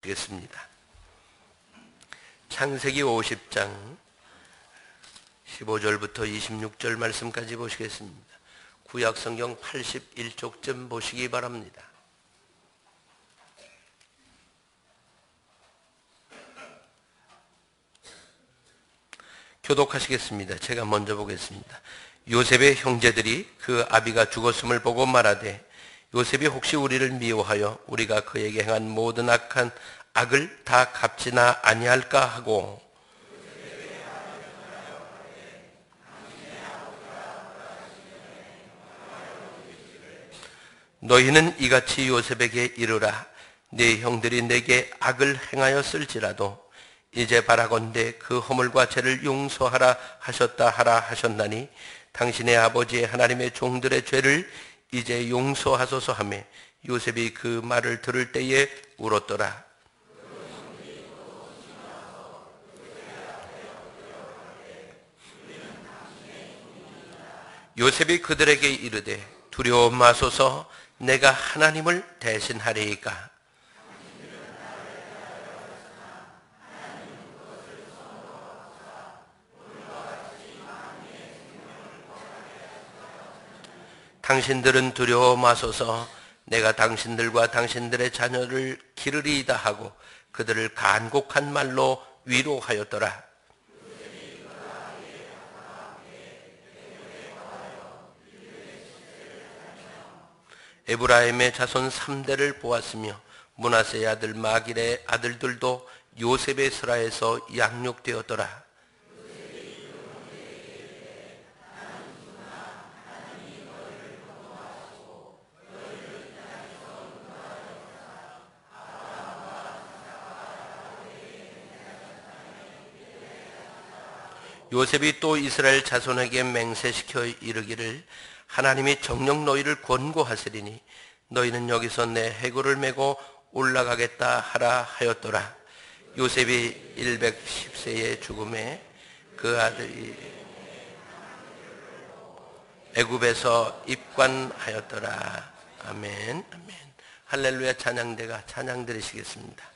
겠습니다. 창세기 50장 15절부터 26절 말씀까지 보시겠습니다. 구약성경 81쪽쯤 보시기 바랍니다. 교독하시겠습니다. 제가 먼저 보겠습니다. 요셉의 형제들이 그 아비가 죽었음을 보고 말하되 요셉이 혹시 우리를 미워하여 우리가 그에게 행한 모든 악한 악을 다 갚지나 아니할까 하고 너희는 이같이 요셉에게 이르라. 네 형들이 내게 악을 행하였을지라도 이제 바라건대 그 허물과 죄를 용서하라 하셨다 하라 하셨나니 당신의 아버지의 하나님의 종들의 죄를 이제 용서하소서 하며 요셉이 그 말을 들을 때에 울었더라. 요셉이 그들에게 이르되 두려워 마소서. 내가 하나님을 대신하리이까. 당신들은 두려워 마소서. 내가 당신들과 당신들의 자녀를 기르리이다 하고 그들을 간곡한 말로 위로하였더라. 에브라임의 자손 3대를 보았으며 므낫세의 아들 마길의 아들들도 요셉의 슬하에서 양육되었더라. 요셉이 또 이스라엘 자손에게 맹세시켜 이르기를 하나님이 정녕 너희를 권고하시리니 너희는 여기서 내 해골을 메고 올라가겠다 하라 하였더라. 요셉이 110세의 죽음에 그 아들이 애굽에서 입관하였더라. 아멘. 아멘. 할렐루야. 찬양대가 찬양 드리시겠습니다.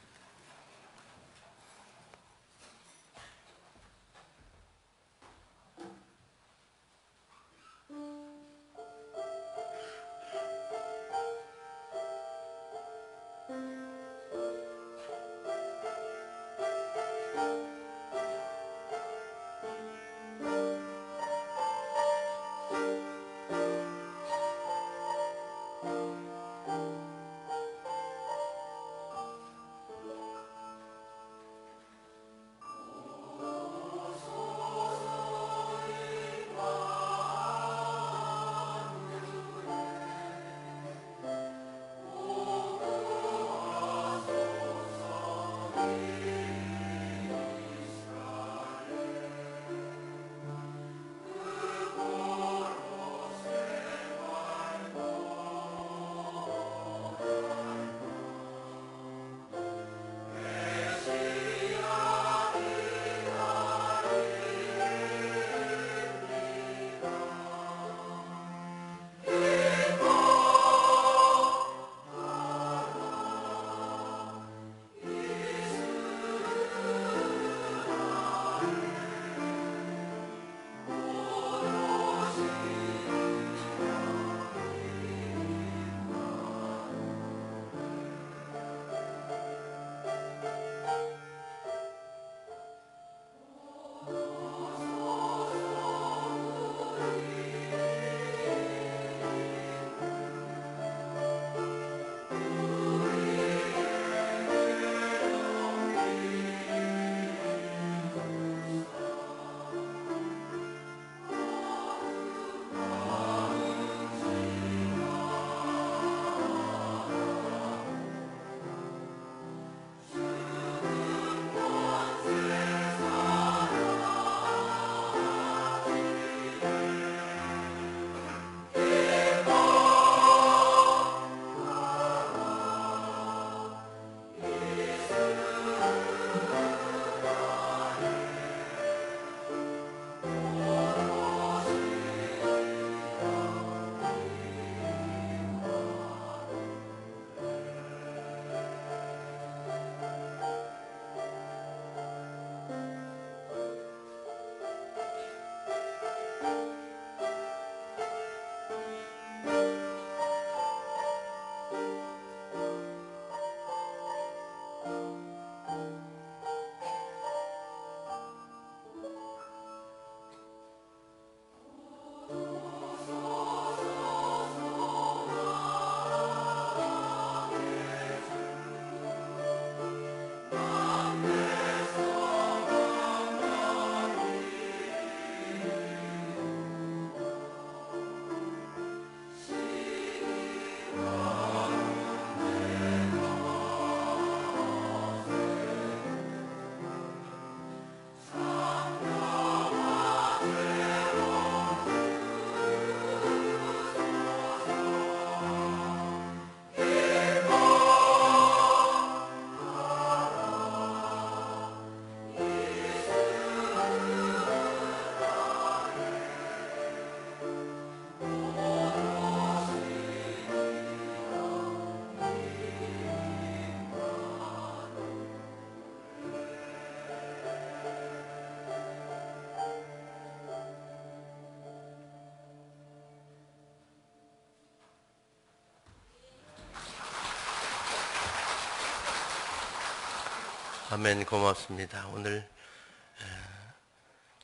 아멘. 고맙습니다. 오늘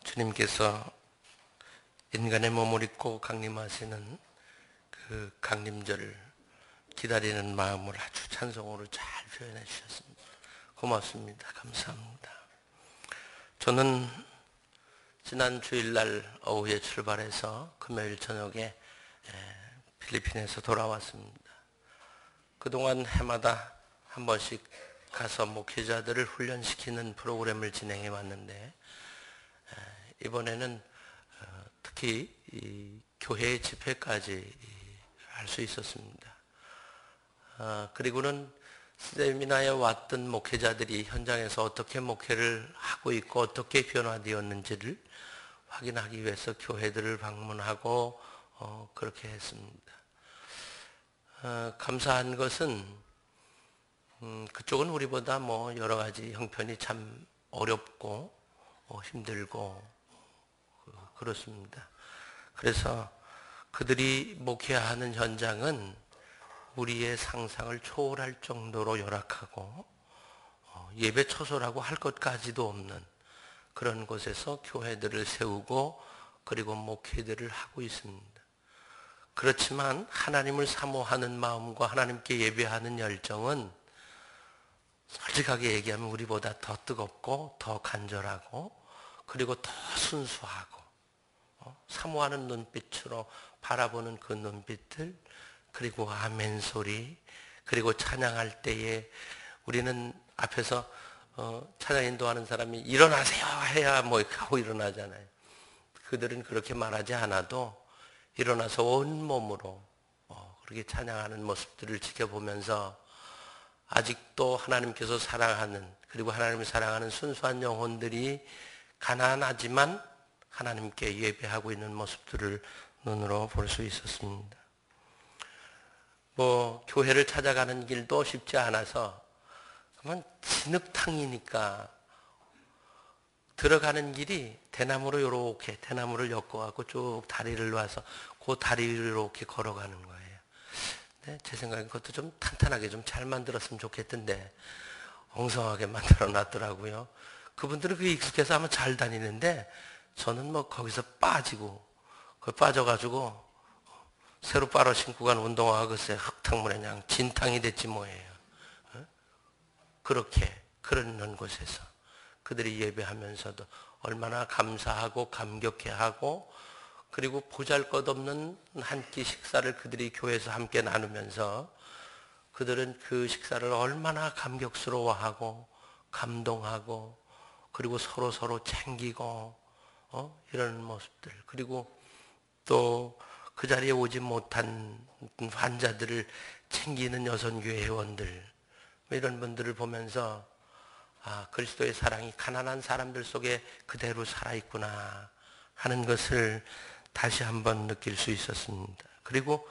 주님께서 인간의 몸을 입고 강림하시는 그 강림절을 기다리는 마음을 아주 찬송으로 잘 표현해 주셨습니다. 고맙습니다. 감사합니다. 저는 지난 주일날 오후에 출발해서 금요일 저녁에 필리핀에서 돌아왔습니다. 그동안 해마다 한 번씩 가서 목회자들을 훈련시키는 프로그램을 진행해 왔는데 이번에는 특히 이 교회 집회까지 할 수 있었습니다. 그리고는 세미나에 왔던 목회자들이 현장에서 어떻게 목회를 하고 있고 어떻게 변화되었는지를 확인하기 위해서 교회들을 방문하고 그렇게 했습니다. 감사한 것은 그쪽은 우리보다 뭐 여러 가지 형편이 참 어렵고 힘들고 그렇습니다. 그래서 그들이 목회하는 현장은 우리의 상상을 초월할 정도로 열악하고 예배 처소라고 할 것까지도 없는 그런 곳에서 교회들을 세우고 그리고 목회들을 하고 있습니다. 그렇지만 하나님을 사모하는 마음과 하나님께 예배하는 열정은 솔직하게 얘기하면 우리보다 더 뜨겁고 더 간절하고 그리고 더 순수하고 사모하는 눈빛으로 바라보는 그 눈빛들, 그리고 아멘 소리, 그리고 찬양할 때에 우리는 앞에서 찬양 인도하는 사람이 일어나세요 해야 뭐 하고 일어나잖아요. 그들은 그렇게 말하지 않아도 일어나서 온몸으로 그렇게 찬양하는 모습들을 지켜보면서 아직도 하나님께서 사랑하는, 그리고 하나님을 사랑하는 순수한 영혼들이 가난하지만 하나님께 예배하고 있는 모습들을 눈으로 볼 수 있었습니다. 뭐 교회를 찾아가는 길도 쉽지 않아서 그만 진흙탕이니까 들어가는 길이 대나무로 이렇게 대나무를 엮어갖고 쭉 다리를 놔서 그 다리를 이렇게 걸어가는 거예요. 네, 제 생각엔 그것도 좀 탄탄하게 좀 잘 만들었으면 좋겠던데 엉성하게 만들어 놨더라고요. 그분들은 그게 익숙해서 아마 잘 다니는데 저는 뭐 거기서 빠지고 빠져가지고 새로 빨아 신고 간 운동화가 글쎄 흙탕물에 그냥 진탕이 됐지 뭐예요. 그렇게 그런 곳에서 그들이 예배하면서도 얼마나 감사하고 감격해하고, 그리고 보잘것없는 한 끼 식사를 그들이 교회에서 함께 나누면서 그들은 그 식사를 얼마나 감격스러워하고 감동하고 그리고 서로 챙기고 이런 모습들, 그리고 또 그 자리에 오지 못한 환자들을 챙기는 여선교회 회원들, 이런 분들을 보면서 그리스도의 사랑이 가난한 사람들 속에 그대로 살아있구나 하는 것을 다시 한번 느낄 수 있었습니다. 그리고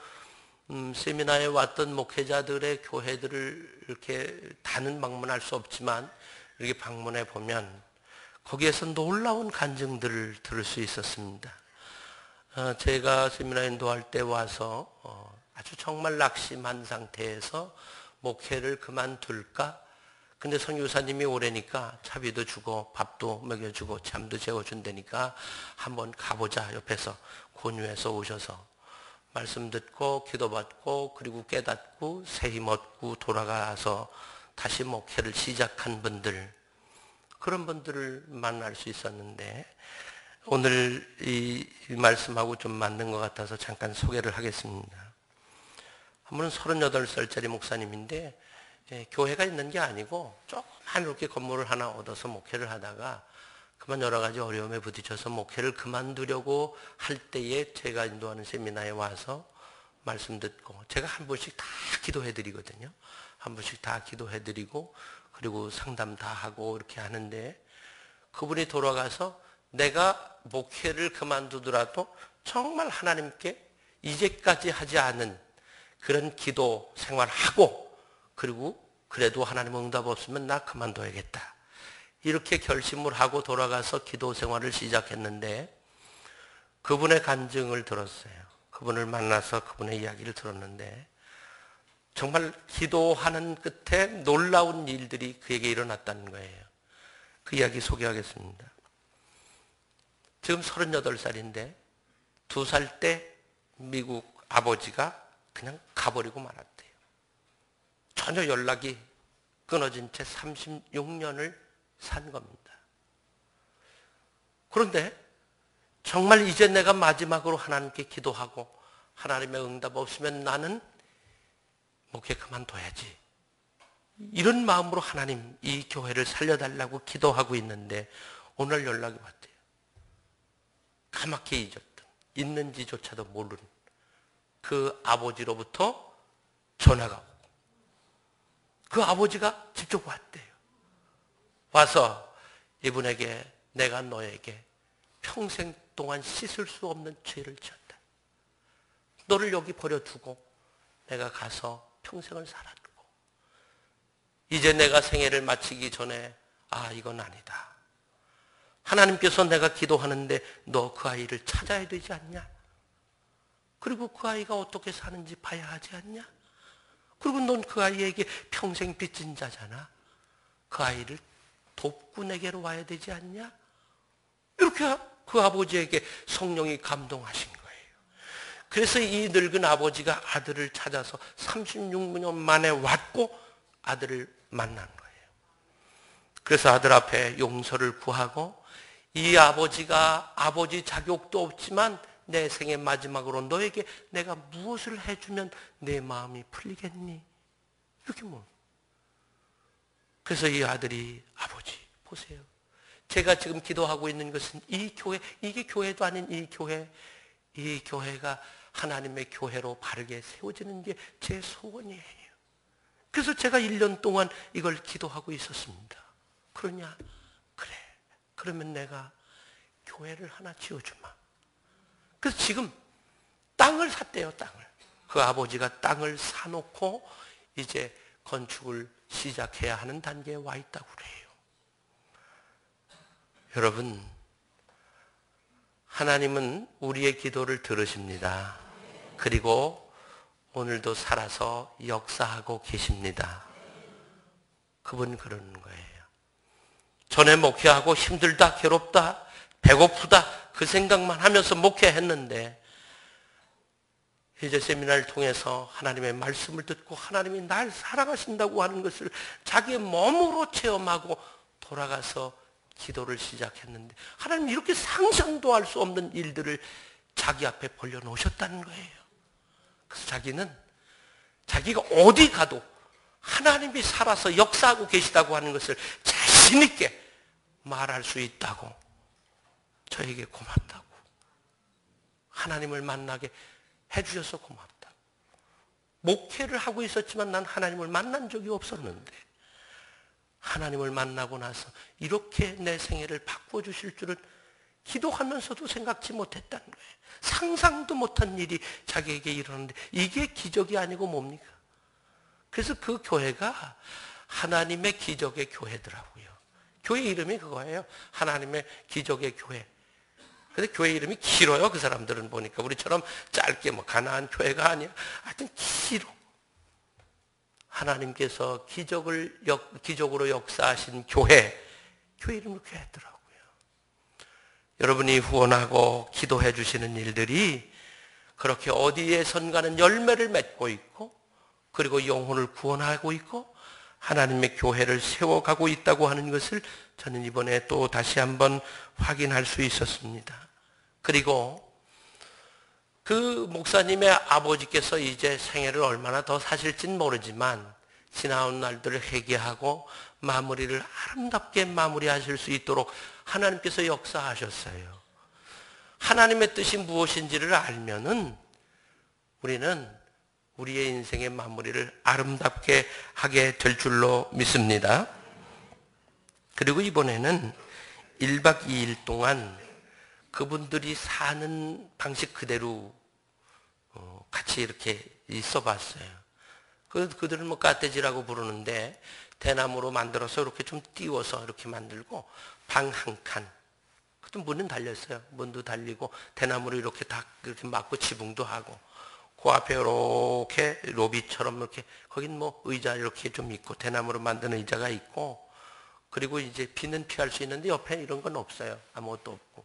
세미나에 왔던 목회자들의 교회들을 이렇게 다는 방문할 수 없지만 이렇게 방문해 보면 거기에서 놀라운 간증들을 들을 수 있었습니다. 제가 세미나 인도할 때 와서 아주 정말 낙심한 상태에서 목회를 그만둘까? 근데 선교사님이 오래니까 차비도 주고 밥도 먹여주고 잠도 재워준다니까 한번 가보자 옆에서 권유해서 오셔서 말씀 듣고 기도받고 그리고 깨닫고 새 힘 얻고 돌아가서 다시 목회를 시작한 분들, 그런 분들을 만날 수 있었는데 오늘 이 말씀하고 좀 맞는 것 같아서 잠깐 소개를 하겠습니다. 한 분은 38살짜리 목사님인데 교회가 있는 게 아니고 조그만 이렇게 건물을 하나 얻어서 목회를 하다가 그만 여러 가지 어려움에 부딪혀서 목회를 그만두려고 할 때에 제가 인도하는 세미나에 와서 말씀 듣고 제가 한 번씩 다 기도해 드리거든요. 한 번씩 다 기도해 드리고 그리고 상담 다 하고 이렇게 하는데 그분이 돌아가서 내가 목회를 그만두더라도 정말 하나님께 이제까지 하지 않은 그런 기도 생활하고 그리고 그래도 하나님 응답 없으면 나 그만둬야겠다, 이렇게 결심을 하고 돌아가서 기도 생활을 시작했는데 그분의 간증을 들었어요. 그분을 만나서 그분의 이야기를 들었는데 정말 기도하는 끝에 놀라운 일들이 그에게 일어났다는 거예요. 그 이야기 소개하겠습니다. 지금 38살인데 2살 때 미국 아버지가 그냥 가버리고 말았대요. 전혀 연락이 끊어진 채 36년을 산 겁니다. 그런데 정말 이제 내가 마지막으로 하나님께 기도하고 하나님의 응답 없으면 나는 목회 그만둬야지. 이런 마음으로 하나님 이 교회를 살려달라고 기도하고 있는데 오늘 연락이 왔대요. 까맣게 잊었던, 있는지조차도 모르는 그 아버지로부터 전화가 오고 그 아버지가 직접 왔대요. 와서 이분에게 내가 너에게 평생 동안 씻을 수 없는 죄를 지었다. 너를 여기 버려두고 내가 가서 평생을 살아두고 이제 내가 생애를 마치기 전에 이건 아니다. 하나님께서 내가 기도하는데 너 그 아이를 찾아야 되지 않냐? 그리고 그 아이가 어떻게 사는지 봐야 하지 않냐? 그리고 넌 그 아이에게 평생 빚진 자잖아. 그 아이를 돕고 내게로 와야 되지 않냐? 이렇게 그 아버지에게 성령이 감동하신 거예요. 그래서 이 늙은 아버지가 아들을 찾아서 36년 만에 왔고 아들을 만난 거예요. 그래서 아들 앞에 용서를 구하고 이 아버지가 아버지 자격도 없지만 내 생의 마지막으로 너에게 내가 무엇을 해주면 내 마음이 풀리겠니? 이렇게 뭐. 그래서 이 아들이 아버지 보세요. 제가 지금 기도하고 있는 것은 이 교회, 이게 교회도 아닌 이 교회가 하나님의 교회로 바르게 세워지는 게 제 소원이에요. 그래서 제가 1년 동안 이걸 기도하고 있었습니다. 그러냐? 그래. 그러면 내가 교회를 하나 지어주마. 그래서 지금 땅을 샀대요, 땅을. 그 아버지가 땅을 사놓고 이제 건축을 시작해야 하는 단계에 와 있다고 그래요. 여러분, 하나님은 우리의 기도를 들으십니다. 그리고 오늘도 살아서 역사하고 계십니다. 그분 그러는 거예요. 전에 목회하고 힘들다, 괴롭다, 배고프다 그 생각만 하면서 목회했는데 이제 세미나를 통해서 하나님의 말씀을 듣고 하나님이 날 사랑하신다고 하는 것을 자기의 몸으로 체험하고 돌아가서 기도를 시작했는데 하나님 이렇게 상상도 할 수 없는 일들을 자기 앞에 벌려놓으셨다는 거예요. 그래서 자기가 어디 가도 하나님이 살아서 역사하고 계시다고 하는 것을 자신 있게 말할 수 있다고, 저에게 고맙다고, 하나님을 만나게 해주셔서 고맙다고. 목회를 하고 있었지만 난 하나님을 만난 적이 없었는데 하나님을 만나고 나서 이렇게 내 생애를 바꾸어 주실 줄은 기도하면서도 생각지 못했다는 거예요. 상상도 못한 일이 자기에게 일어났는데 이게 기적이 아니고 뭡니까? 그래서 그 교회가 하나님의 기적의 교회더라고요. 교회 이름이 그거예요. 하나님의 기적의 교회. 근데 교회 이름이 길어요. 그 사람들은 보니까 우리처럼 짧게 가나안 교회가 아니야. 하여튼 길어. 하나님께서 기적으로 역사하신 교회 이름을 그렇게 했더라고요. 여러분이 후원하고 기도해 주시는 일들이 그렇게 어디에선가는 열매를 맺고 있고 그리고 영혼을 구원하고 있고 하나님의 교회를 세워가고 있다고 하는 것을 저는 이번에 또 다시 한번 확인할 수 있었습니다. 그리고 그 목사님의 아버지께서 이제 생애를 얼마나 더 사실진 모르지만 지나온 날들을 회개하고 마무리를 아름답게 마무리하실 수 있도록 하나님께서 역사하셨어요. 하나님의 뜻이 무엇인지를 알면은 우리는 우리의 인생의 마무리를 아름답게 하게 될 줄로 믿습니다. 그리고 이번에는 1박 2일 동안 그분들이 사는 방식 그대로 같이 이렇게 있어 봤어요. 그들은 까떼지라고 부르는데 대나무로 만들어서 이렇게 좀 띄워서 이렇게 만들고 방 한 칸. 그것도 문은 달렸어요. 문도 달리고 대나무로 이렇게 다 이렇게 막고 지붕도 하고 그 앞에 이렇게 로비처럼 이렇게 거긴 뭐 의자 이렇게 좀 있고 대나무로 만든 의자가 있고 그리고 이제 비는 피할 수 있는데 옆에 이런 건 없어요. 아무것도 없고.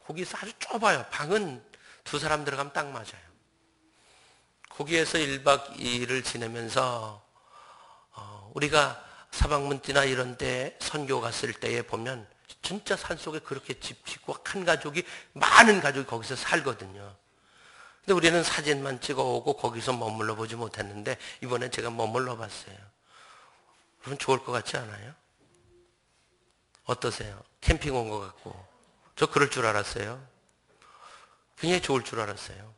거기서 아주 좁아요. 방은 두 사람 들어가면 딱 맞아요. 거기에서 1박 2일을 지내면서 우리가 사방문띠나 이런 데 선교 갔을 때에 보면 진짜 산속에 그렇게 집 짓고 한 가족이 많은 가족이 거기서 살거든요. 근데 우리는 사진만 찍어오고 거기서 머물러 보지 못했는데 이번에 제가 머물러 봤어요. 그럼 좋을 것 같지 않아요? 어떠세요? 캠핑 온 것 같고. 저 그럴 줄 알았어요. 굉장히 좋을 줄 알았어요.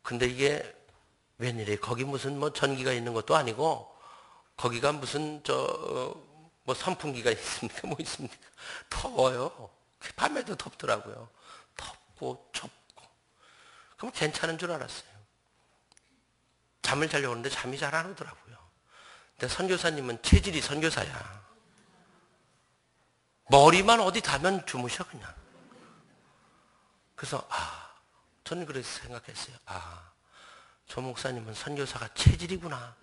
근데 이게 웬일이에요? 거기 무슨 뭐 전기가 있는 것도 아니고 거기가 무슨 뭐 선풍기가 있습니까? 뭐 있습니까? 더워요. 밤에도 덥더라고요. 덥고 좁고. 그럼 괜찮은 줄 알았어요. 잠을 자려고 하는데 잠이 잘 안 오더라고요. 근데 선교사님은 체질이 선교사야. 머리만 어디 닿으면 주무셔 그냥. 그래서 저는 그래서 생각했어요. 저 목사님은 선교사가 체질이구나.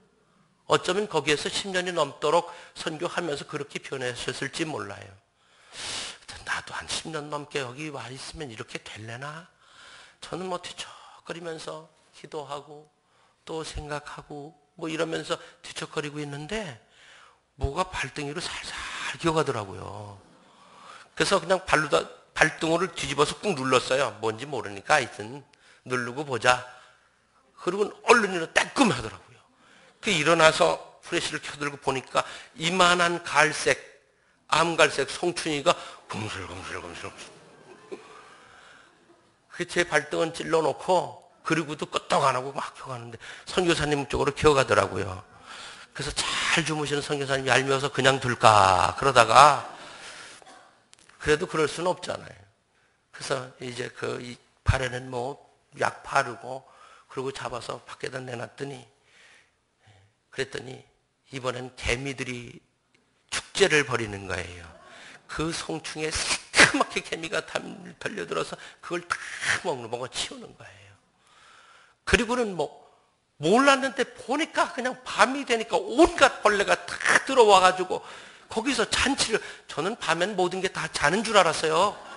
어쩌면 거기에서 10년이 넘도록 선교하면서 그렇게 변하셨을지 몰라요. 나도 한 10년 넘게 여기 와 있으면 이렇게 될래나? 저는 뭐 뒤척거리면서 기도하고 또 생각하고 뭐 이러면서 뒤척거리고 있는데 뭐가 발등위로 살살 기어가더라고요. 그래서 그냥 발등호를 뒤집어서 꾹 눌렀어요. 뭔지 모르니까 하여튼 누르고 보자. 그리고 얼른 일어나 따끔하더라고요. 그 일어나서 프레시를 켜들고 보니까 이만한 갈색, 암갈색 송춘이가 금슬금슬금슬. 제 발등은 찔러놓고 그리고도 끄떡 안 하고 막 켜가는데 선교사님 쪽으로 기어가더라고요. 그래서 잘 주무시는 선교사님이 얄미워서 그냥 둘까 그러다가 그래도 그럴 수는 없잖아요. 그래서 이제 이 발에는 뭐 약 바르고 그리고 잡아서 밖에다 내놨더니 그랬더니 이번엔 개미들이 축제를 벌이는 거예요. 그 송충에 새까맣게 개미가 달려들어서 그걸 다 먹어 치우는 거예요. 그리고는 뭐 몰랐는데 보니까 그냥 밤이 되니까 온갖 벌레가 다 들어와가지고 거기서 잔치를, 저는 밤엔 모든 게 다 자는 줄 알았어요.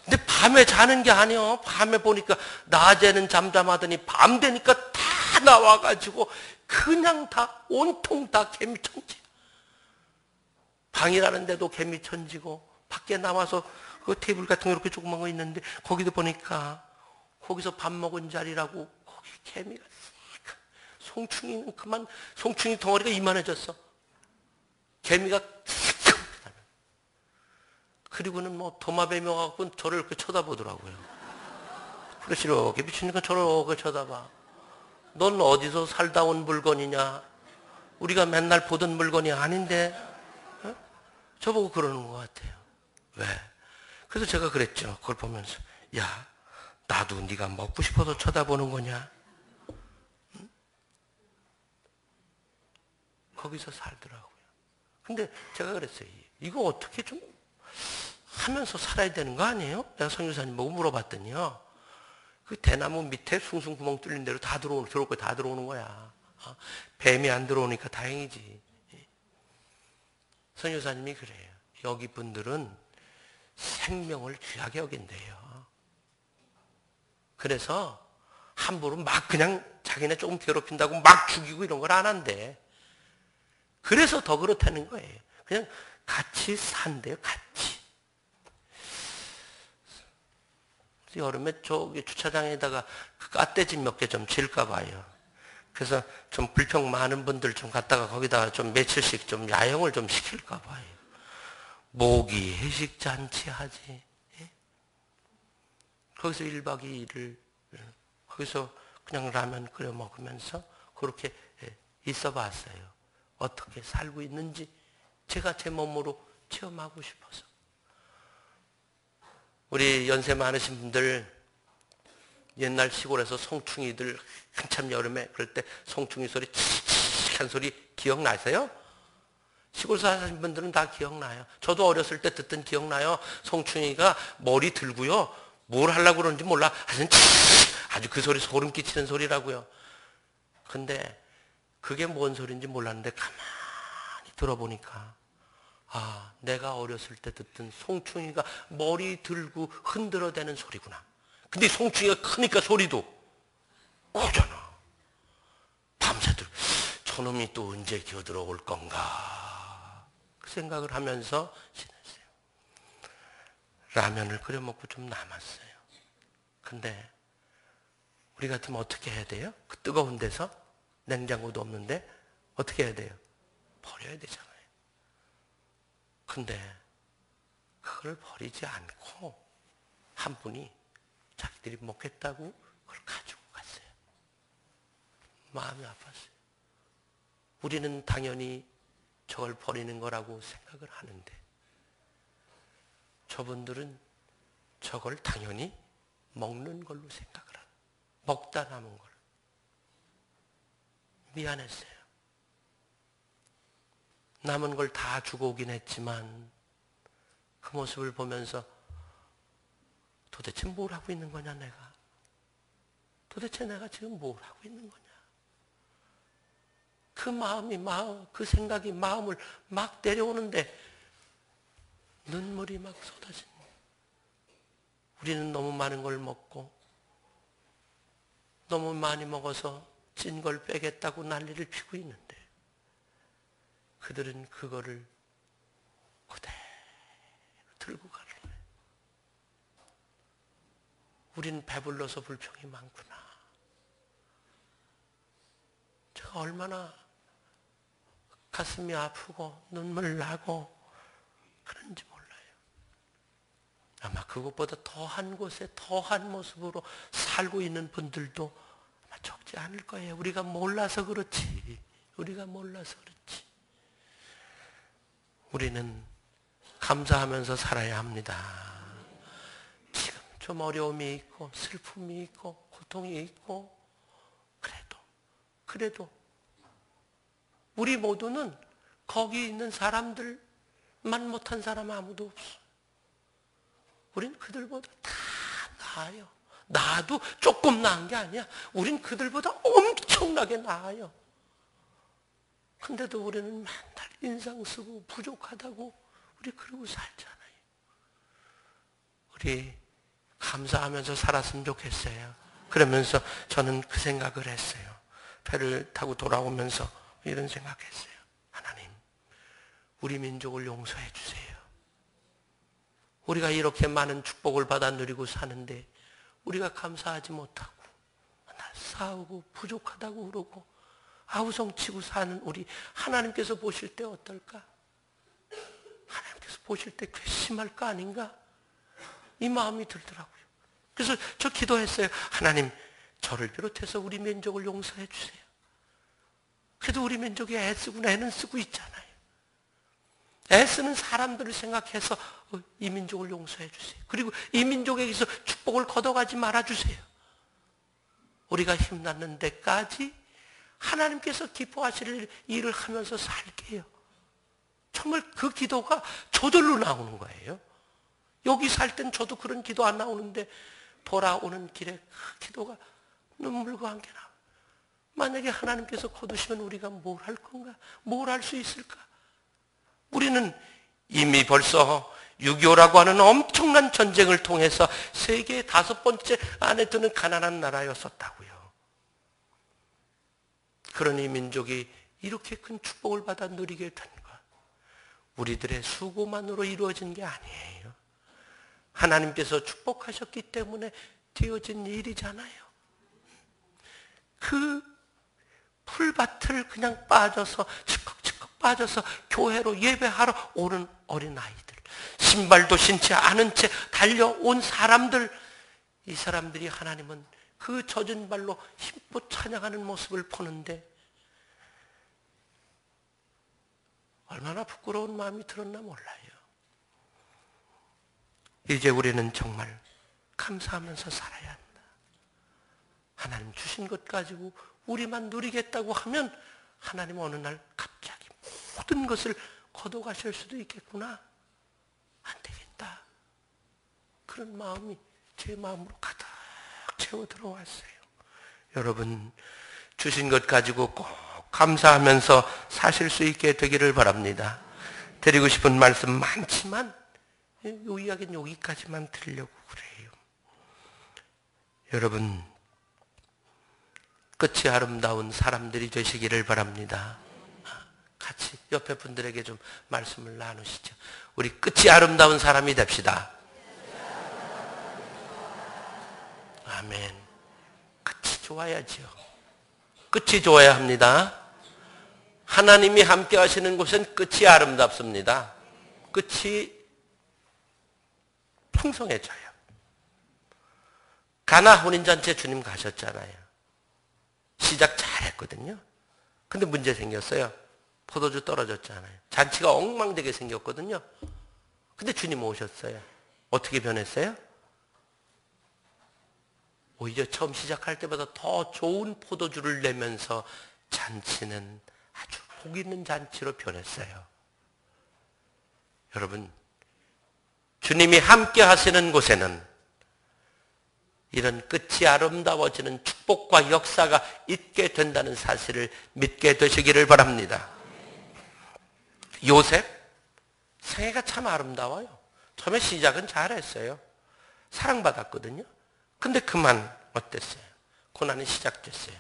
근데 밤에 자는 게 아니에요. 밤에 보니까 낮에는 잠잠하더니 밤 되니까 다 나와가지고 그냥 다 온통 다 개미천지. 방이라는 데도 개미천지고 밖에 나와서 그 테이블 같은 거 이렇게 조그만 거 있는데 거기도 보니까 거기서 밥 먹은 자리라고 거기 개미가 송충이는 그만, 송충이 덩어리가 이만해졌어. 개미가 그리고는 뭐 도마뱀이 와갖고 저를 이렇게 쳐다보더라고요. 그래서 이렇게 미치니까 저를 이렇게 쳐다봐. 넌 어디서 살다 온 물건이냐? 우리가 맨날 보던 물건이 아닌데? 어? 저보고 그러는 것 같아요. 왜? 그래서 제가 그랬죠. 그걸 보면서 야, 나도 네가 먹고 싶어서 쳐다보는 거냐? 응? 거기서 살더라고요. 근데 제가 그랬어요. 이거 어떻게 좀 하면서 살아야 되는 거 아니에요? 내가 선교사님 보고 물어봤더니요. 그 대나무 밑에 숭숭 구멍 뚫린 대로 다 들어올 거 다 들어오는 거야. 뱀이 안 들어오니까 다행이지. 선교사님이 그래요. 여기 분들은 생명을 귀하게 여긴대요. 그래서 함부로 막 그냥 자기네 조금 괴롭힌다고 막 죽이고 이런 걸 안 한대. 그래서 더 그렇다는 거예요. 그냥 같이 산대요, 같이. 여름에 저기 주차장에다가 그 갓대집 몇 개 좀 질까 봐요. 그래서 좀 불평 많은 분들 좀 갖다가 거기다가 좀 며칠씩 좀 야영을 좀 시킬까 봐요. 모기 회식 잔치 하지. 예? 거기서 1박 2일을 거기서 그냥 라면 끓여 먹으면서 그렇게 있어 봤어요. 어떻게 살고 있는지 제가 제 몸으로 체험하고 싶어서. 우리 연세 많으신 분들 옛날 시골에서 송충이들 한참 여름에 그럴 때 송충이 소리 칙칙한 소리 기억나세요? 시골 사신 분들은 다 기억나요. 저도 어렸을 때 듣던 기억나요. 송충이가 머리 들고요. 뭘 하려고 그러는지 몰라. 아주 그 소리 소름 끼치는 소리라고요. 근데 그게 뭔 소리인지 몰랐는데 가만히 들어보니까 내가 어렸을 때 듣던 송충이가 머리 들고 흔들어대는 소리구나. 근데 송충이가 크니까 소리도 크잖아. 밤새도록 저놈이 또 언제 기어들어올 건가 그 생각을 하면서 지냈어요. 라면을 끓여 먹고 좀 남았어요. 근데 우리 같으면 어떻게 해야 돼요? 그 뜨거운 데서 냉장고도 없는데 어떻게 해야 돼요? 버려야 되잖아요. 근데 그걸 버리지 않고 한 분이 자기들이 먹겠다고 그걸 가지고 갔어요. 마음이 아팠어요. 우리는 당연히 저걸 버리는 거라고 생각을 하는데 저분들은 저걸 당연히 먹는 걸로 생각을 하는, 먹다 남은 걸. 미안했어요. 남은 걸 다 주고 오긴 했지만 그 모습을 보면서 도대체 뭘 하고 있는 거냐 내가. 도대체 내가 지금 뭘 하고 있는 거냐. 그 그 생각이 마음을 막 내려오는데 눈물이 막 쏟아지는 거예요. 우리는 너무 많은 걸 먹고 너무 많이 먹어서 찐 걸 빼겠다고 난리를 피고 있는데 그들은 그거를 그대로 들고 가는 거예요. 우린 배불러서 불평이 많구나. 제가 얼마나 가슴이 아프고 눈물 나고 그런지 몰라요. 아마 그것보다 더한 곳에 더한 모습으로 살고 있는 분들도 아마 적지 않을 거예요. 우리가 몰라서 그렇지. 우리가 몰라서 그렇지. 우리는 감사하면서 살아야 합니다. 지금 좀 어려움이 있고 슬픔이 있고 고통이 있고 그래도 우리 모두는 거기 있는 사람들만 못한 사람 아무도 없어. 우린 그들보다 다 나아요. 나도 조금 나은 게 아니야. 우린 그들보다 엄청나게 나아요. 근데도 우리는 맨날 인상 쓰고 부족하다고 우리 그러고 살잖아요. 우리 감사하면서 살았으면 좋겠어요. 그러면서 저는 그 생각을 했어요. 배를 타고 돌아오면서 이런 생각했어요. 하나님, 우리 민족을 용서해 주세요. 우리가 이렇게 많은 축복을 받아 누리고 사는데 우리가 감사하지 못하고 맨날 싸우고 부족하다고 그러고 아우성치고 사는 우리 하나님께서 보실 때 어떨까? 하나님께서 보실 때 괘씸할 거 아닌가? 이 마음이 들더라고요. 그래서 저 기도했어요. 하나님, 저를 비롯해서 우리 민족을 용서해 주세요. 그래도 우리 민족이 애쓰고 애는 쓰고 있잖아요. 애쓰는 사람들을 생각해서 이 민족을 용서해 주세요. 그리고 이 민족에게서 축복을 걷어가지 말아주세요. 우리가 힘났는 데까지 하나님께서 기뻐하실 일을 하면서 살게요. 정말 그 기도가 저절로 나오는 거예요. 여기 살 땐 저도 그런 기도 안 나오는데 돌아오는 길에 그 기도가 눈물과 함께 나와요. 만약에 하나님께서 거두시면 우리가 뭘 할 건가? 뭘 할 수 있을까? 우리는 이미 벌써 6.25라고 하는 엄청난 전쟁을 통해서 세계 5번째 안에 드는 가난한 나라였었다고요. 그러니 민족이 이렇게 큰 축복을 받아 누리게 된 것, 우리들의 수고만으로 이루어진 게 아니에요. 하나님께서 축복하셨기 때문에 되어진 일이잖아요. 그 풀밭을 그냥 빠져서 칙컥칙컥 빠져서 교회로 예배하러 오는 어린아이들, 신발도 신지 않은 채 달려온 사람들, 이 사람들이 하나님은 그 젖은 발로 힘껏 찬양하는 모습을 보는데 얼마나 부끄러운 마음이 들었나 몰라요. 이제 우리는 정말 감사하면서 살아야 한다. 하나님 주신 것 가지고 우리만 누리겠다고 하면 하나님 어느 날 갑자기 모든 것을 걷어가실 수도 있겠구나. 안 되겠다. 그런 마음이 제 마음으로 가득 채워 들어왔어요. 여러분, 주신 것 가지고 꼭 감사하면서 사실 수 있게 되기를 바랍니다. 드리고 싶은 말씀 많지만 이 이야기는 여기까지만 드리려고 그래요. 여러분, 끝이 아름다운 사람들이 되시기를 바랍니다. 같이 옆에 분들에게 좀 말씀을 나누시죠. 우리 끝이 아름다운 사람이 됩시다. 아멘. 끝이 좋아야죠. 끝이 좋아야 합니다. 하나님이 함께 하시는 곳은 끝이 아름답습니다. 끝이 풍성해져요. 가나 혼인잔치에 주님 가셨잖아요. 시작 잘했거든요. 근데 문제 생겼어요. 포도주 떨어졌잖아요. 잔치가 엉망되게 생겼거든요. 근데 주님 오셨어요. 어떻게 변했어요? 오히려 처음 시작할 때보다 더 좋은 포도주를 내면서 잔치는 아주 복 있는 잔치로 변했어요. 여러분, 주님이 함께 하시는 곳에는 이런 끝이 아름다워지는 축복과 역사가 있게 된다는 사실을 믿게 되시기를 바랍니다. 요셉, 생애가 참 아름다워요. 처음에 시작은 잘했어요. 사랑받았거든요. 근데 그만 어땠어요? 고난이 시작됐어요.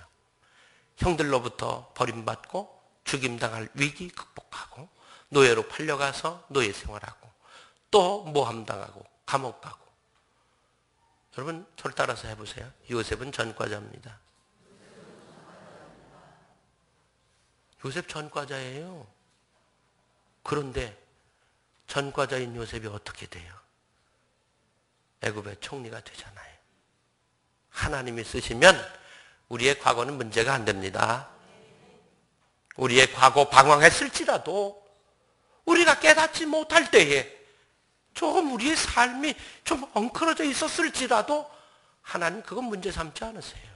형들로부터 버림받고 죽임당할 위기 극복하고 노예로 팔려가서 노예 생활하고 또 모함당하고 감옥 가고. 여러분 저를 따라서 해보세요. 요셉은 전과자입니다. 요셉 전과자예요. 그런데 전과자인 요셉이 어떻게 돼요? 애굽의 총리가 되잖아요. 하나님이 쓰시면 우리의 과거는 문제가 안 됩니다. 우리의 과거 방황했을지라도 우리가 깨닫지 못할 때에 조금 우리의 삶이 좀 엉클어져 있었을지라도 하나님 그건 문제 삼지 않으세요.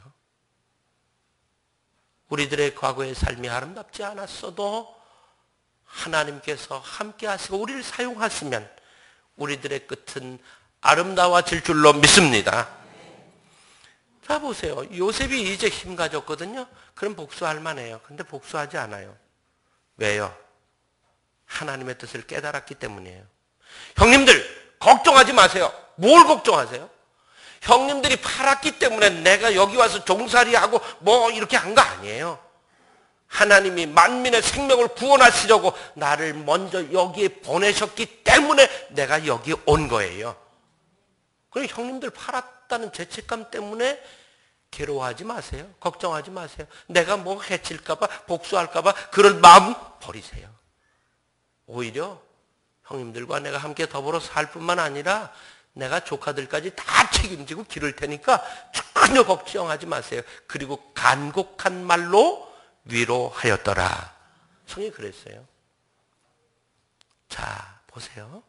우리들의 과거의 삶이 아름답지 않았어도 하나님께서 함께 하시고 우리를 사용하시면 우리들의 끝은 아름다워질 줄로 믿습니다. 자 보세요. 요셉이 이제 힘 가졌거든요. 그럼 복수할 만해요. 근데 복수하지 않아요. 왜요? 하나님의 뜻을 깨달았기 때문이에요. 형님들 걱정하지 마세요. 뭘 걱정하세요? 형님들이 팔았기 때문에 내가 여기 와서 종살이하고 뭐 이렇게 한 거 아니에요. 하나님이 만민의 생명을 구원하시려고 나를 먼저 여기에 보내셨기 때문에 내가 여기 온 거예요. 그럼 형님들 팔았다는 죄책감 때문에 괴로워하지 마세요. 걱정하지 마세요. 내가 뭐 해칠까 봐 복수할까 봐 그런 마음 버리세요. 오히려 형님들과 내가 함께 더불어 살 뿐만 아니라 내가 조카들까지 다 책임지고 기를 테니까 전혀 걱정하지 마세요. 그리고 간곡한 말로 위로하였더라. 성이 그랬어요. 자, 보세요.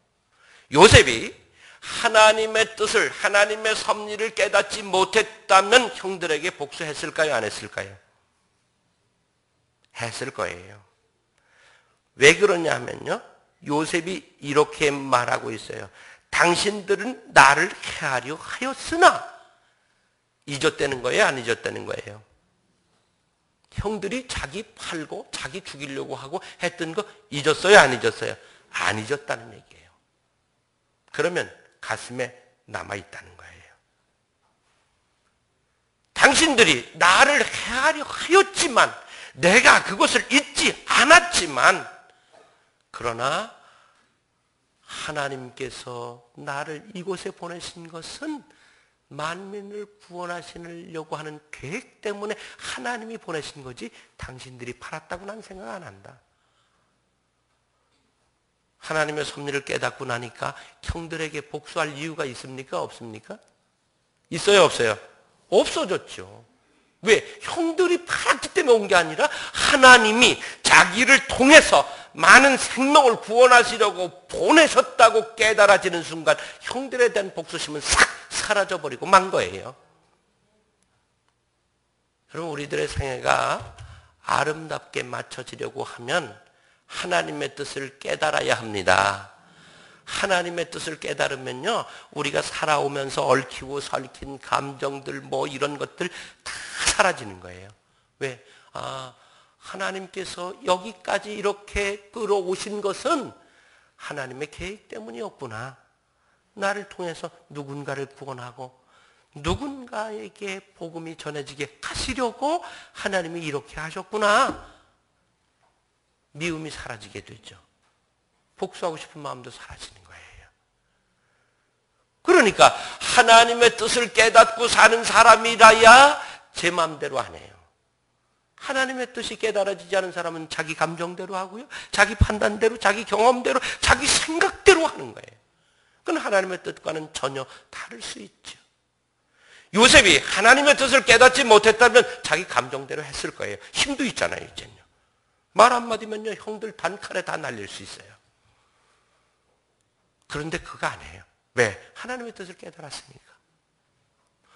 요셉이 하나님의 뜻을, 하나님의 섭리를 깨닫지 못했다면 형들에게 복수했을까요? 안 했을까요? 했을 거예요. 왜 그러냐 하면요. 요셉이 이렇게 말하고 있어요. 당신들은 나를 해하려 하였으나 잊었다는 거예요? 안 잊었다는 거예요? 형들이 자기 팔고 자기 죽이려고 하고 했던 거 잊었어요? 안 잊었어요? 안 잊었다는 얘기예요. 그러면 가슴에 남아있다는 거예요. 당신들이 나를 해하려 하였지만 내가 그것을 잊지 않았지만 그러나 하나님께서 나를 이곳에 보내신 것은 만민을 구원하시려고 하는 계획 때문에 하나님이 보내신 거지 당신들이 팔았다고 난 생각 안 한다. 하나님의 섭리를 깨닫고 나니까 형들에게 복수할 이유가 있습니까? 없습니까? 있어요? 없어요? 없어졌죠. 왜? 형들이 팔았기 때문에 온 게 아니라 하나님이 자기를 통해서 많은 생명을 구원하시려고 보내셨다고 깨달아지는 순간 형들에 대한 복수심은 싹 사라져버리고 만 거예요. 여러분 우리들의 생애가 아름답게 맞춰지려고 하면 하나님의 뜻을 깨달아야 합니다. 하나님의 뜻을 깨달으면요, 우리가 살아오면서 얽히고 설킨 감정들 뭐 이런 것들 다 사라지는 거예요. 왜? 하나님께서 여기까지 이렇게 끌어오신 것은 하나님의 계획 때문이었구나. 나를 통해서 누군가를 구원하고 누군가에게 복음이 전해지게 하시려고 하나님이 이렇게 하셨구나. 미움이 사라지게 되죠. 복수하고 싶은 마음도 사라지는 거예요. 그러니까 하나님의 뜻을 깨닫고 사는 사람이라야 제 마음대로 안 해요. 하나님의 뜻이 깨달아지지 않은 사람은 자기 감정대로 하고요, 자기 판단대로, 자기 경험대로, 자기 생각대로 하는 거예요. 그건 하나님의 뜻과는 전혀 다를 수 있죠. 요셉이 하나님의 뜻을 깨닫지 못했다면 자기 감정대로 했을 거예요. 힘도 있잖아요, 이제는요. 말 한마디면요, 형들 단칼에 다 날릴 수 있어요. 그런데 그거 안 해요. 왜? 하나님의 뜻을 깨달았으니까.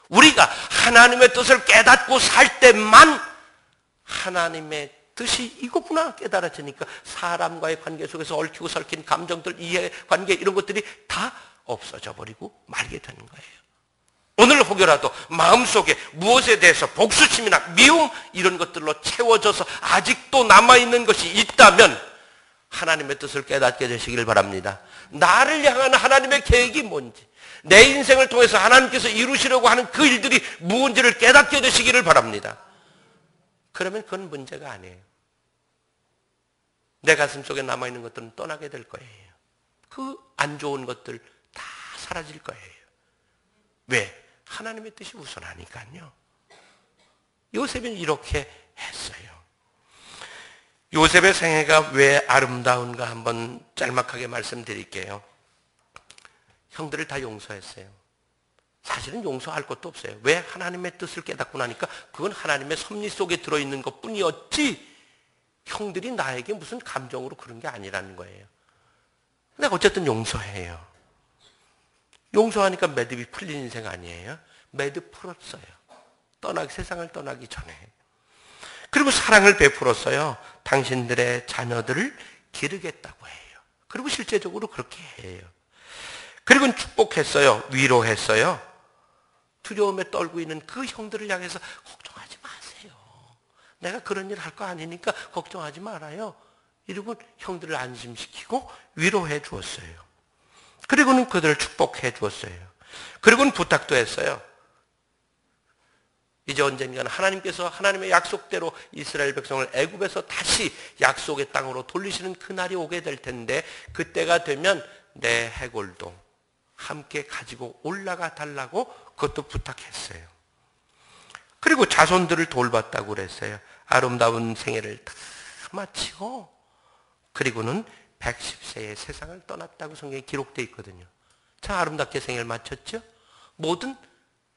우리가 하나님의 뜻을 깨닫고 살 때만 하나님의 뜻이 이거구나 깨달아지니까 사람과의 관계 속에서 얽히고 설킨 감정들, 이해관계 이런 것들이 다 없어져 버리고 말게 되는 거예요. 오늘 혹여라도 마음속에 무엇에 대해서 복수심이나 미움 이런 것들로 채워져서 아직도 남아있는 것이 있다면 하나님의 뜻을 깨닫게 되시길 바랍니다. 나를 향한 하나님의 계획이 뭔지, 내 인생을 통해서 하나님께서 이루시려고 하는 그 일들이 무엇인지를 깨닫게 되시기를 바랍니다. 그러면 그건 문제가 아니에요. 내 가슴 속에 남아있는 것들은 떠나게 될 거예요. 그 안 좋은 것들 다 사라질 거예요. 왜? 하나님의 뜻이 우선하니까요. 요셉은 이렇게 했어요. 요셉의 생애가 왜 아름다운가 한번 짤막하게 말씀드릴게요. 형들을 다 용서했어요. 사실은 용서할 것도 없어요. 왜? 하나님의 뜻을 깨닫고 나니까 그건 하나님의 섭리 속에 들어있는 것뿐이었지 형들이 나에게 무슨 감정으로 그런 게 아니라는 거예요. 근데 어쨌든 용서해요. 용서하니까 매듭이 풀린 인생 아니에요? 매듭 풀었어요. 세상을 떠나기 전에. 그리고 사랑을 베풀었어요. 당신들의 자녀들을 기르겠다고 해요. 그리고 실제적으로 그렇게 해요. 그리고 축복했어요. 위로했어요. 두려움에 떨고 있는 그 형들을 향해서 걱정하지 마세요. 내가 그런 일 할 거 아니니까 걱정하지 말아요. 이러고 형들을 안심시키고 위로해 주었어요. 그리고는 그들을 축복해 주었어요. 그리고는 부탁도 했어요. 이제 언젠가는 하나님께서 하나님의 약속대로 이스라엘 백성을 애굽에서 다시 약속의 땅으로 돌리시는 그날이 오게 될 텐데 그때가 되면 내 해골도 함께 가지고 올라가 달라고 그것도 부탁했어요. 그리고 자손들을 돌봤다고 그랬어요. 아름다운 생애를 다 마치고 그리고는 110세에 세상을 떠났다고 성경에 기록되어 있거든요. 참 아름답게 생애를 마쳤죠. 모든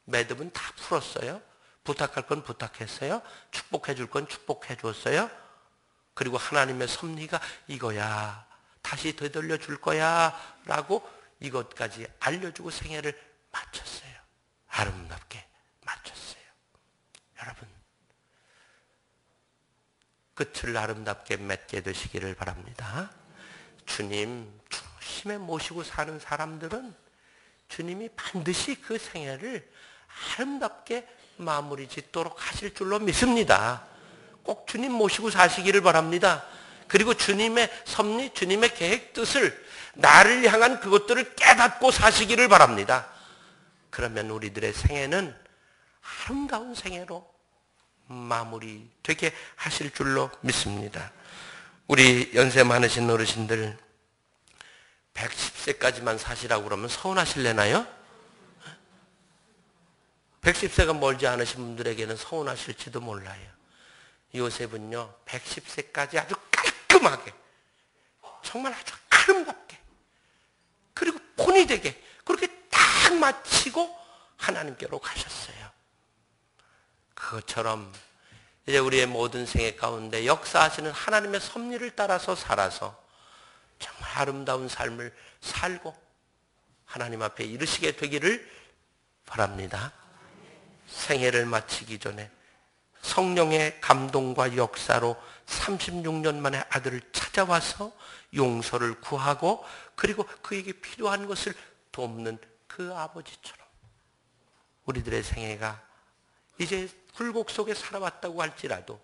매듭은 다 풀었어요. 부탁할 건 부탁했어요. 축복해 줄 건 축복해 줬어요. 그리고 하나님의 섭리가 이거야. 다시 되돌려 줄 거야. 라고 이것까지 알려주고 생애를 마쳤어요. 아름답게 마쳤어요. 여러분, 끝을 아름답게 맺게 되시기를 바랍니다. 주님 중심에 모시고 사는 사람들은 주님이 반드시 그 생애를 아름답게 마무리 짓도록 하실 줄로 믿습니다. 꼭 주님 모시고 사시기를 바랍니다. 그리고 주님의 섭리, 주님의 계획 뜻을 나를 향한 그것들을 깨닫고 사시기를 바랍니다. 그러면 우리들의 생애는 아름다운 생애로 마무리되게 하실 줄로 믿습니다. 우리 연세 많으신 어르신들 110세까지만 사시라고 그러면 서운하실래나요? 110세가 멀지 않으신 분들에게는 서운하실지도 몰라요. 요셉은요 110세까지 아주 깔끔하게 정말 아주 아름답게 그리고 본이 되게 그렇게 딱 마치고 하나님께로 가셨어요. 그것처럼 이제 우리의 모든 생애 가운데 역사하시는 하나님의 섭리를 따라서 살아서 정말 아름다운 삶을 살고 하나님 앞에 이르시게 되기를 바랍니다. 생애를 마치기 전에 성령의 감동과 역사로 36년 만에 아들을 찾 찾아와서 용서를 구하고 그리고 그에게 필요한 것을 돕는 그 아버지처럼 우리들의 생애가 이제 굴곡 속에 살아왔다고 할지라도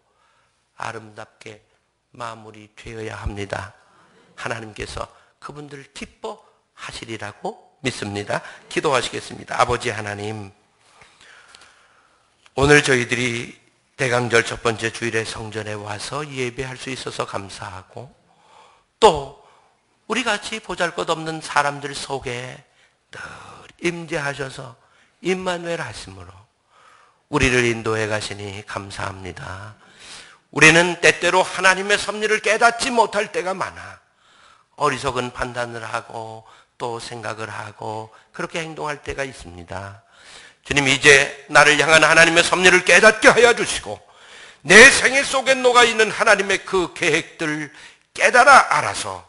아름답게 마무리되어야 합니다. 하나님께서 그분들을 기뻐하시리라고 믿습니다. 기도하시겠습니다. 아버지 하나님, 오늘 저희들이 대강절 첫 번째 주일에 성전에 와서 예배할 수 있어서 감사하고 또 우리같이 보잘것없는 사람들 속에 늘 임재하셔서 임마누엘 하심으로 우리를 인도해 가시니 감사합니다. 우리는 때때로 하나님의 섭리를 깨닫지 못할 때가 많아 어리석은 판단을 하고 또 생각을 하고 그렇게 행동할 때가 있습니다. 주님, 이제 나를 향한 하나님의 섭리를 깨닫게 하여 주시고 내 생애 속에 녹아있는 하나님의 그 계획들 깨달아 알아서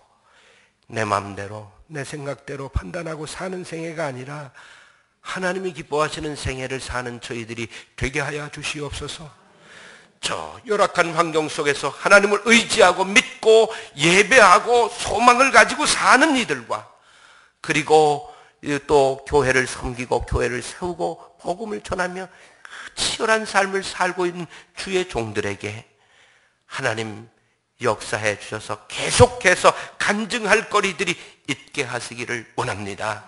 내 마음대로 내 생각대로 판단하고 사는 생애가 아니라 하나님이 기뻐하시는 생애를 사는 저희들이 되게 하여 주시옵소서. 저 열악한 환경 속에서 하나님을 의지하고 믿고 예배하고 소망을 가지고 사는 이들과 그리고 또 교회를 섬기고 교회를 세우고 복음을 전하며 치열한 삶을 살고 있는 주의 종들에게 하나님 역사해 주셔서 계속해서 간증할 거리들이 있게 하시기를 원합니다.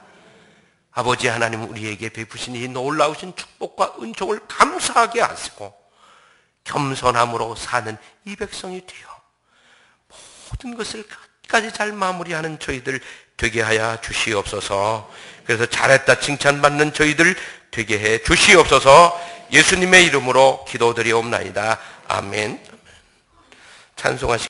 아버지 하나님, 우리에게 베푸신 이 놀라우신 축복과 은총을 감사하게 하시고 겸손함으로 사는 이 백성이 되어 모든 것을 끝까지 잘 마무리하는 저희들 되게 하여 주시옵소서. 그래서 잘했다 칭찬받는 저희들 되게 해 주시옵소서. 예수님의 이름으로 기도드리옵나이다. 아멘. 찬송하시